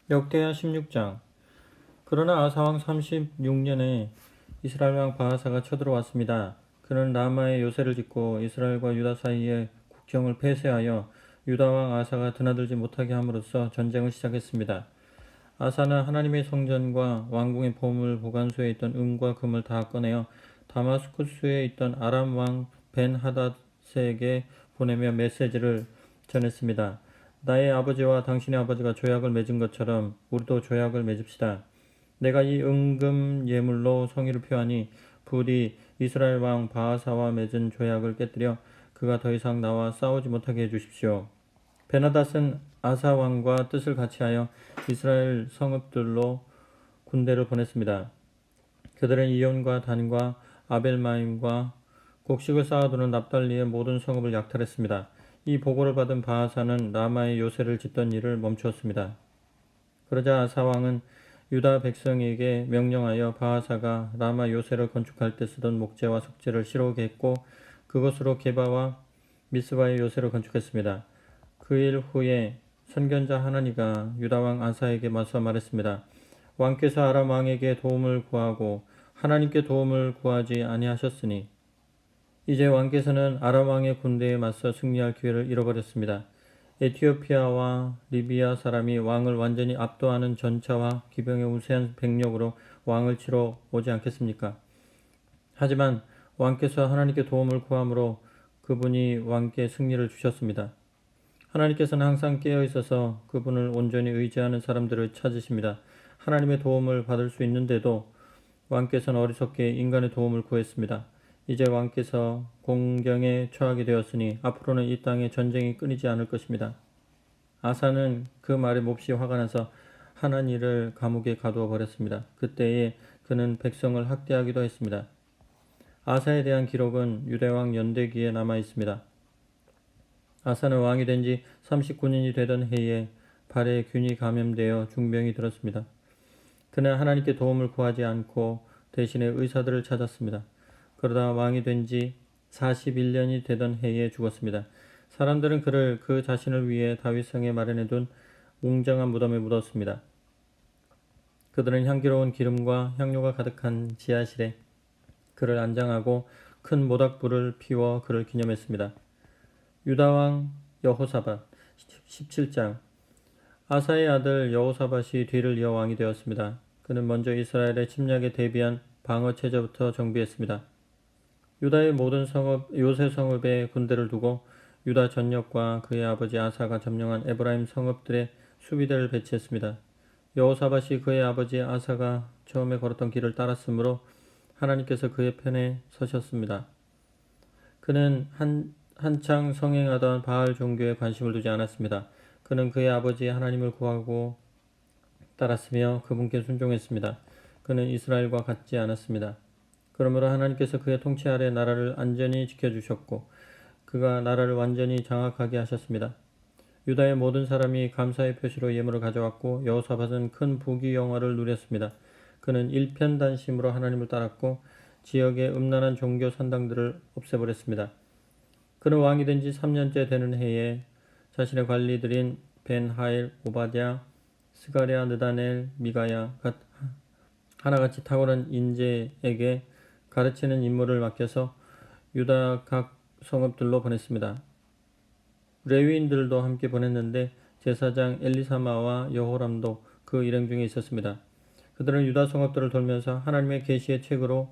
역대하 16장. 그러나 아사왕 36년에 이스라엘 왕 바하사가 쳐들어왔습니다. 그는 라마에 요새를 짓고 이스라엘과 유다 사이의 국경을 폐쇄하여 유다 왕 아사가 드나들지 못하게 함으로써 전쟁을 시작했습니다. 아사는 하나님의 성전과 왕궁의 보물 보관소에 있던 은과 금을 다 꺼내어 다마스쿠스에 있던 아람 왕 벤하닷에게 보내며 메시지를 전했습니다. 나의 아버지와 당신의 아버지가 조약을 맺은 것처럼 우리도 조약을 맺읍시다. 내가 이 은금 예물로 성의를 표하니 부디 이스라엘 왕 바하사와 맺은 조약을 깨뜨려 그가 더 이상 나와 싸우지 못하게 해주십시오. 베나닷은 아사 왕과 뜻을 같이하여 이스라엘 성읍들로 군대를 보냈습니다. 그들은 이온과 단과 아벨마임과 곡식을 쌓아두는 납달리의 모든 성읍을 약탈했습니다. 이 보고를 받은 바하사는 라마에 요새를 짓던 일을 멈추었습니다. 그러자 아사 왕은 유다 백성에게 명령하여 바하사가 라마 요새를 건축할 때 쓰던 목재와 석재를 실어오게 했고 그것으로 게바와 미스바의 요새를 건축했습니다. 그 일 후에 선견자 하나니가 유다 왕 아사에게 맞서 말했습니다. 왕께서 아람 왕에게 도움을 구하고 하나님께 도움을 구하지 아니하셨으니 이제 왕께서는 아람 왕의 군대에 맞서 승리할 기회를 잃어버렸습니다. 에티오피아와 리비아 사람이 왕을 완전히 압도하는 전차와 기병의 우세한 병력으로 왕을 치러 오지 않겠습니까? 하지만 왕께서 하나님께 도움을 구함으로 그분이 왕께 승리를 주셨습니다. 하나님께서는 항상 깨어 있어서 그분을 온전히 의지하는 사람들을 찾으십니다. 하나님의 도움을 받을 수 있는데도 왕께서는 어리석게 인간의 도움을 구했습니다. 이제 왕께서 공경에 처하게 되었으니 앞으로는 이 땅에 전쟁이 끊이지 않을 것입니다. 아사는 그 말에 몹시 화가 나서 하나니를 감옥에 가두어 버렸습니다. 그때에 그는 백성을 학대하기도 했습니다. 아사에 대한 기록은 유대왕 연대기에 남아 있습니다. 아사는 왕이 된 지 39년이 되던 해에 발에 균이 감염되어 중병이 들었습니다. 그는 하나님께 도움을 구하지 않고 대신에 의사들을 찾았습니다. 그러다 왕이 된 지 41년이 되던 해에 죽었습니다. 사람들은 그를 그 자신을 위해 다윗성에 마련해둔 웅장한 무덤에 묻었습니다. 그들은 향기로운 기름과 향료가 가득한 지하실에 그를 안장하고 큰 모닥불을 피워 그를 기념했습니다. 유다왕 여호사밧 17장. 아사의 아들 여호사밧이 뒤를 이어 왕이 되었습니다. 그는 먼저 이스라엘의 침략에 대비한 방어 체제부터 정비했습니다. 유다의 모든 성읍 요새 성읍에 군대를 두고 유다 전역과 그의 아버지 아사가 점령한 에브라임 성읍들의 수비대를 배치했습니다. 여호사밧이 그의 아버지 아사가 처음에 걸었던 길을 따랐으므로 하나님께서 그의 편에 서셨습니다. 그는 한창 성행하던 바알 종교에 관심을 두지 않았습니다. 그는 그의 아버지 하나님을 구하고 따랐으며 그분께 순종했습니다. 그는 이스라엘과 같지 않았습니다. 그러므로 하나님께서 그의 통치 아래 나라를 안전히 지켜주셨고 그가 나라를 완전히 장악하게 하셨습니다. 유다의 모든 사람이 감사의 표시로 예물을 가져왔고 여호사밧은 큰 부귀 영화를 누렸습니다. 그는 일편단심으로 하나님을 따랐고 지역의 음란한 종교 산당들을 없애버렸습니다. 그는 왕이 된 지 3년째 되는 해에 자신의 관리들인 벤하일, 오바댜, 스가랴, 느다넬, 미가야 하나같이 탁월한 인재에게 가르치는 임무를 맡겨서 유다 각 성읍들로 보냈습니다. 레위인들도 함께 보냈는데 제사장 엘리사마와 여호람도 그 일행 중에 있었습니다. 그들은 유다 성읍들을 돌면서 하나님의 계시의 책으로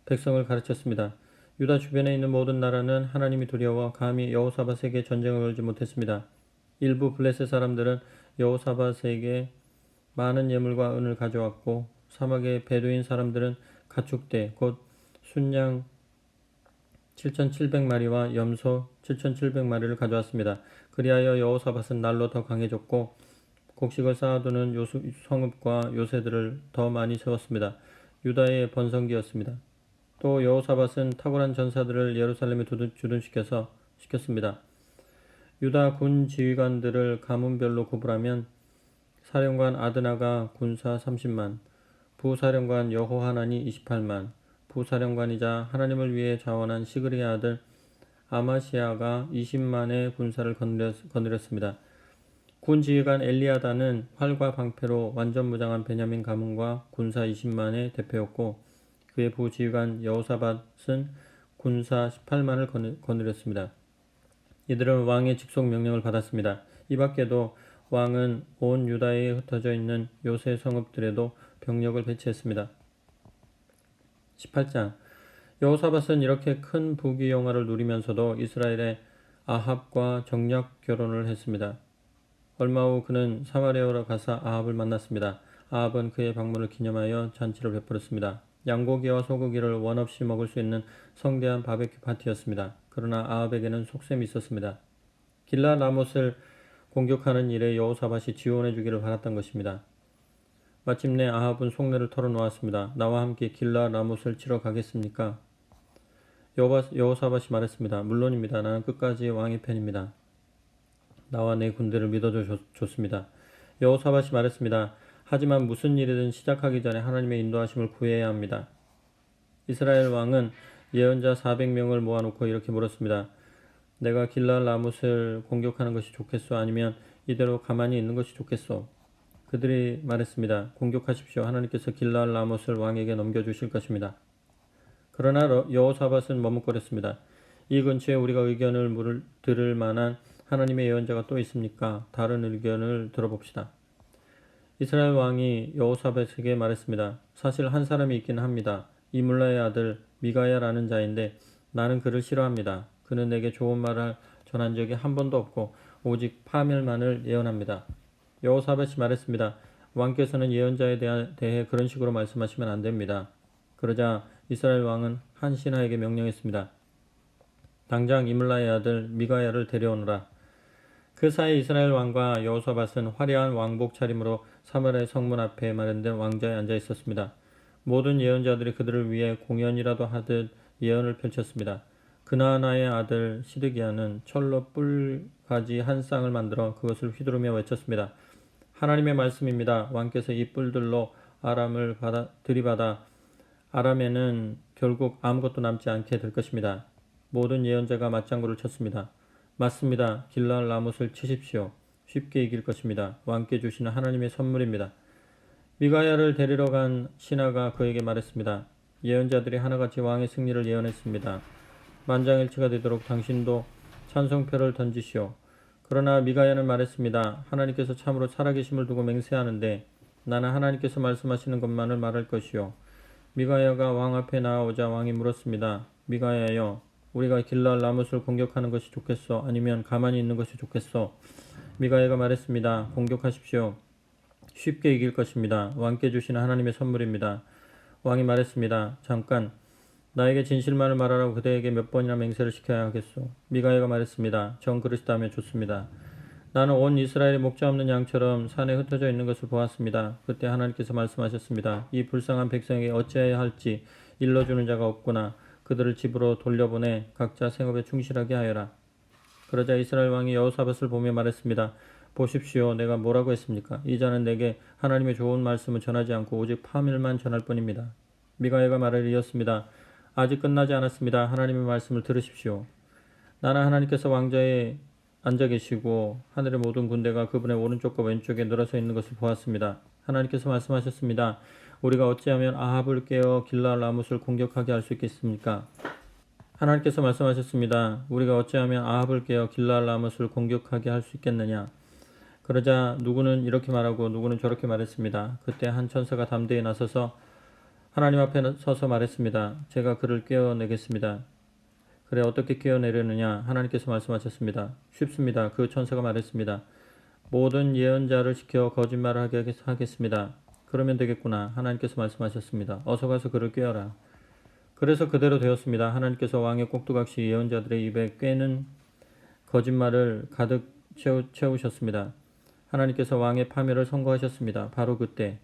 백성을 가르쳤습니다. 유다 주변에 있는 모든 나라는 하나님이 두려워 감히 여호사밧에게 전쟁을 걸지 못했습니다. 일부 블레셋 사람들은 여호사밧에게 많은 예물과 은을 가져왔고 사막의 베두인 사람들은 가축대 곧 순양 7,700마리와 염소 7,700마리를 가져왔습니다. 그리하여 여호사밧은 날로 더 강해졌고 곡식을 쌓아두는 성읍과 요새들을 더 많이 세웠습니다. 유다의 번성기였습니다. 또 여호사밧은 탁월한 전사들을 예루살렘에 주둔시켰습니다. 유다 군 지휘관들을 가문별로 구분하면 사령관 아드나가 군사 30만, 부사령관 여호하난이 28만, 부사령관이자 하나님을 위해 자원한 시그리의 아들 아마시아가 20만의 군사를 거느렸습니다. 군 지휘관 엘리아다는 활과 방패로 완전 무장한 베냐민 가문과 군사 20만의 대표였고 그의 부지휘관 여호사밧은 군사 18만을 거느렸습니다. 이들은 왕의 직속 명령을 받았습니다. 이 밖에도 왕은 온 유다에 흩어져 있는 요새 성읍들에도 병력을 배치했습니다. 18장 여호사밧은 이렇게 큰 부귀영화를 누리면서도 이스라엘의 아합과 정략 결혼을 했습니다. 얼마 후 그는 사마리아로 가서 아합을 만났습니다. 아합은 그의 방문을 기념하여 잔치를 베풀었습니다. 양고기와 소고기를 원 없이 먹을 수 있는 성대한 바베큐 파티였습니다. 그러나 아합에게는 속셈이 있었습니다. 길랏 라못을 공격하는 일에 여호사밧이 지원해 주기를 바랐던 것입니다. 마침내 아합은 속내를 털어놓았습니다. 나와 함께 길랏 라못을 치러 가겠습니까? 여호사밧이 말했습니다. 물론입니다. 나는 끝까지 왕의 편입니다. 나와 내 군대를 믿어줘 좋습니다. 여호사밧이 말했습니다. 하지만 무슨 일이든 시작하기 전에 하나님의 인도하심을 구해야 합니다. 이스라엘 왕은 예언자 400명을 모아놓고 이렇게 물었습니다. 내가 길랏 라못을 공격하는 것이 좋겠소? 아니면 이대로 가만히 있는 것이 좋겠소? 그들이 말했습니다. 공격하십시오. 하나님께서 길랏 라못을 왕에게 넘겨주실 것입니다. 그러나 여호사밧은 머뭇거렸습니다. 이 근처에 우리가 의견을 들을 만한 하나님의 예언자가 또 있습니까? 다른 의견을 들어봅시다. 이스라엘 왕이 여호사밧에게 말했습니다. 사실 한 사람이 있기는 합니다. 이물라의 아들 미가야라는 자인데 나는 그를 싫어합니다. 그는 내게 좋은 말을 전한 적이 한 번도 없고 오직 파멸만을 예언합니다. 여호사밧이 말했습니다. 왕께서는 예언자에 대해 그런 식으로 말씀하시면 안 됩니다. 그러자 이스라엘 왕은 한 신하에게 명령했습니다. 당장 이물라의 아들 미가야를 데려오너라. 그 사이 이스라엘 왕과 여호사밧은 화려한 왕복 차림으로 사마리아 성문 앞에 마련된 왕좌에 앉아 있었습니다. 모든 예언자들이 그들을 위해 공연이라도 하듯 예언을 펼쳤습니다. 그나아나의 아들 시드기야는 철로 뿔가지 한 쌍을 만들어 그것을 휘두르며 외쳤습니다. 하나님의 말씀입니다. 왕께서 이 뿔들로 아람을 들이받아 아람에는 결국 아무것도 남지 않게 될 것입니다. 모든 예언자가 맞장구를 쳤습니다. 맞습니다. 길랏 라못을 치십시오. 쉽게 이길 것입니다. 왕께 주시는 하나님의 선물입니다. 미가야를 데리러 간 신하가 그에게 말했습니다. 예언자들이 하나같이 왕의 승리를 예언했습니다. 만장일치가 되도록 당신도 찬송표를 던지시오. 그러나 미가야는 말했습니다. 하나님께서 참으로 살아계심을 두고 맹세하는데 나는 하나님께서 말씀하시는 것만을 말할 것이요. 미가야가 왕 앞에 나아오자 왕이 물었습니다. 미가야여, 우리가 길랏 라못을 공격하는 것이 좋겠소? 아니면 가만히 있는 것이 좋겠소? 미가야가 말했습니다. 공격하십시오. 쉽게 이길 것입니다. 왕께 주시는 하나님의 선물입니다. 왕이 말했습니다. 잠깐, 나에게 진실만을 말하라고 그대에게 몇 번이나 맹세를 시켜야 하겠소? 미가야가 말했습니다. 정 그러시다면 좋습니다. 나는 온 이스라엘의 목자 없는 양처럼 산에 흩어져 있는 것을 보았습니다. 그때 하나님께서 말씀하셨습니다. 이 불쌍한 백성에게 어찌해야 할지 일러주는 자가 없구나. 그들을 집으로 돌려보내 각자 생업에 충실하게 하여라. 그러자 이스라엘 왕이 여호사밧을 보며 말했습니다. 보십시오. 내가 뭐라고 했습니까? 이 자는 내게 하나님의 좋은 말씀을 전하지 않고 오직 파멸만 전할 뿐입니다. 미가야가 말을 이었습니다. 아직 끝나지 않았습니다. 하나님의 말씀을 들으십시오. 나는 하나님께서 왕좌에 앉아 계시고 하늘의 모든 군대가 그분의 오른쪽과 왼쪽에 늘어서 있는 것을 보았습니다. 하나님께서 말씀하셨습니다. 우리가 어찌하면 아합을 깨어 길랏 라못을 공격하게 할 수 있겠습니까? 하나님께서 말씀하셨습니다. 우리가 어찌하면 아합을 깨어 길랏 라못을 공격하게 할 수 있겠느냐? 그러자 누구는 이렇게 말하고 누구는 저렇게 말했습니다. 그때 한 천사가 담대히 나서서 하나님 앞에 서서 말했습니다. 제가 그를 깨어내겠습니다. 그래, 어떻게 깨어내려느냐? 하나님께서 말씀하셨습니다. 쉽습니다. 그 천사가 말했습니다. 모든 예언자를 시켜 거짓말을 하게 하겠습니다. 그러면 되겠구나. 하나님께서 말씀하셨습니다. 어서 가서 그를 꿰어라. 그래서 그대로 되었습니다. 하나님께서 왕의 꼭두각시 예언자들의 입에 꿰는 거짓말을 가득 채우셨습니다. 하나님께서 왕의 파멸을 선고하셨습니다. 바로 그때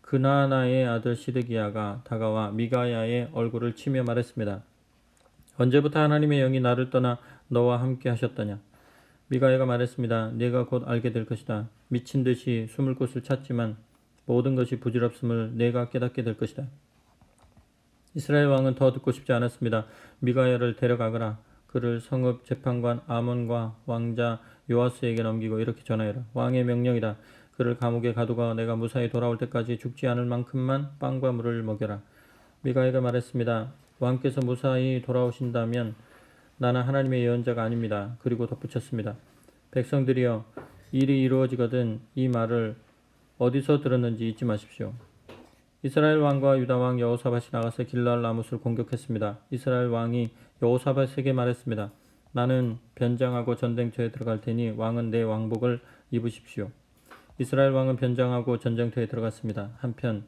그나아나의 아들 시드기야가 다가와 미가야의 얼굴을 치며 말했습니다. 언제부터 하나님의 영이 나를 떠나 너와 함께 하셨더냐? 미가야가 말했습니다. 네가 곧 알게 될 것이다. 미친 듯이 숨을 곳을 찾지만 모든 것이 부질없음을 네가 깨닫게 될 것이다. 이스라엘 왕은 더 듣고 싶지 않았습니다. 미가야를 데려가거라. 그를 성읍 재판관 아몬과 왕자 요아스에게 넘기고 이렇게 전하여라. 왕의 명령이다. 그를 감옥에 가두고 내가 무사히 돌아올 때까지 죽지 않을 만큼만 빵과 물을 먹여라. 미가야가 말했습니다. 왕께서 무사히 돌아오신다면 나는 하나님의 예언자가 아닙니다. 그리고 덧붙였습니다. 백성들이여, 일이 이루어지거든 이 말을 어디서 들었는지 잊지 마십시오. 이스라엘 왕과 유다 왕 여호사밧이 나가서 길르앗 라못을 공격했습니다. 이스라엘 왕이 여호사밧에게 말했습니다. 나는 변장하고 전쟁터에 들어갈 테니 왕은 내 왕복을 입으십시오. 이스라엘 왕은 변장하고 전쟁터에 들어갔습니다. 한편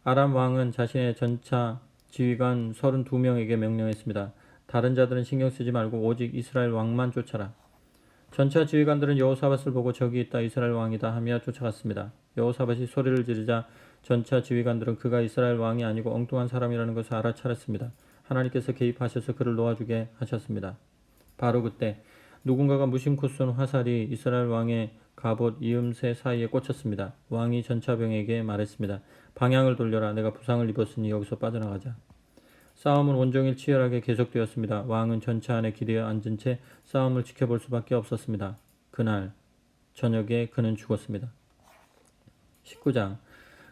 아람 왕은 자신의 전차 지휘관 32명에게 명령했습니다. 다른 자들은 신경 쓰지 말고 오직 이스라엘 왕만 쫓아라. 전차 지휘관들은 여호사밧을 보고 저기 있다 이스라엘 왕이다 하며 쫓아갔습니다. 여호사밧이 소리를 지르자 전차 지휘관들은 그가 이스라엘 왕이 아니고 엉뚱한 사람이라는 것을 알아차렸습니다. 하나님께서 개입하셔서 그를 놓아주게 하셨습니다. 바로 그때 누군가가 무심코 쏜 화살이 이스라엘 왕의 갑옷 이음새 사이에 꽂혔습니다. 왕이 전차병에게 말했습니다. 방향을 돌려라. 내가 부상을 입었으니 여기서 빠져나가자. 싸움은 온종일 치열하게 계속되었습니다. 왕은 전차 안에 기대어 앉은 채 싸움을 지켜볼 수밖에 없었습니다. 그날 저녁에 그는 죽었습니다. 19장.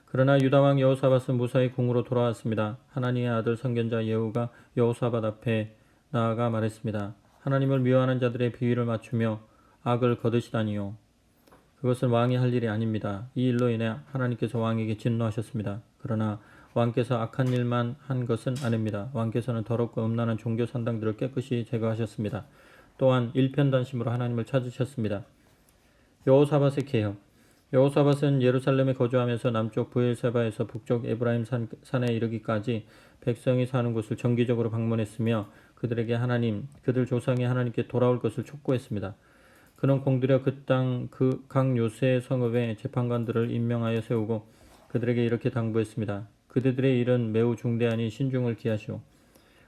그러나 유다왕 여호사밧은 무사히 궁으로 돌아왔습니다. 하나님의 아들 선견자 예후가 여호사밧 앞에 나아가 말했습니다. 하나님을 미워하는 자들의 비위를 맞추며 악을 거두시다니요. 그것은 왕이 할 일이 아닙니다. 이 일로 인해 하나님께서 왕에게 진노하셨습니다. 그러나 왕께서 악한 일만 한 것은 아닙니다. 왕께서는 더럽고 음란한 종교 산당들을 깨끗이 제거하셨습니다. 또한 일편단심으로 하나님을 찾으셨습니다. 여호사밧의 개혁. 여호사밧은 예루살렘에 거주하면서 남쪽 브엘세바에서 북쪽 에브라임 산에 이르기까지 백성이 사는 곳을 정기적으로 방문했으며 그들에게 하나님, 그들 조상이 하나님께 돌아올 것을 촉구했습니다. 그는 공들여 그 땅 각 요새 성읍에 재판관들을 임명하여 세우고 그들에게 이렇게 당부했습니다. 그들의 일은 매우 중대하니 신중을 기하시오.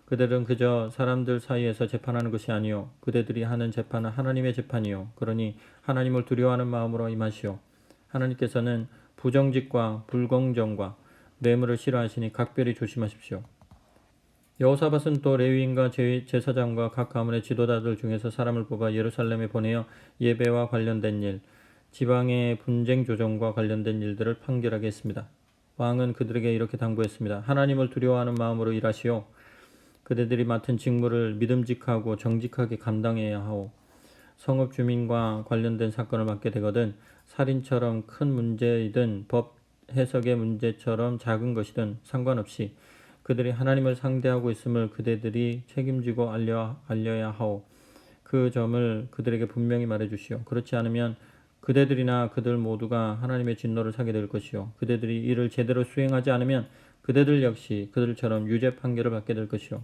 그들은 그저 사람들 사이에서 재판하는 것이 아니요 그들이 하는 재판은 하나님의 재판이요 그러니 하나님을 두려워하는 마음으로 임하시오. 하나님께서는 부정직과 불공정과 뇌물을 싫어하시니 각별히 조심하십시오. 여호사밧은 또 레위인과 제사장과 각 가문의 지도자들 중에서 사람을 뽑아 예루살렘에 보내어 예배와 관련된 일, 지방의 분쟁 조정과 관련된 일들을 판결하게 했습니다. 왕은 그들에게 이렇게 당부했습니다. 하나님을 두려워하는 마음으로 일하시오. 그들이 맡은 직무를 믿음직하고 정직하게 감당해야 하오. 성읍 주민과 관련된 사건을 맡게 되거든 살인처럼 큰 문제이든 법 해석의 문제처럼 작은 것이든 상관없이 그들이 하나님을 상대하고 있음을 그들이 책임지고 알려야 하오. 그 점을 그들에게 분명히 말해주시오. 그렇지 않으면 그들이나 그들 모두가 하나님의 진노를 사게 될 것이요. 그들이 이를 제대로 수행하지 않으면 그들 역시 그들처럼 유죄 판결을 받게 될 것이요.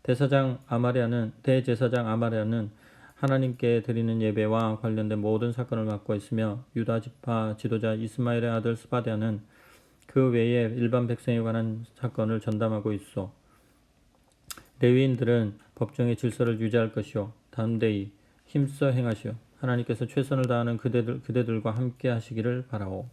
대제사장 아마랴는 하나님께 드리는 예배와 관련된 모든 사건을 맡고 있으며 유다 지파 지도자 이스마엘의 아들 스바랴는 그 외에 일반 백성에 관한 사건을 전담하고 있어. 레위인들은 법정의 질서를 유지할 것이요 담대히 힘써 행하시오. 하나님께서 최선을 다하는 그대들과 함께 하시기를 바라오.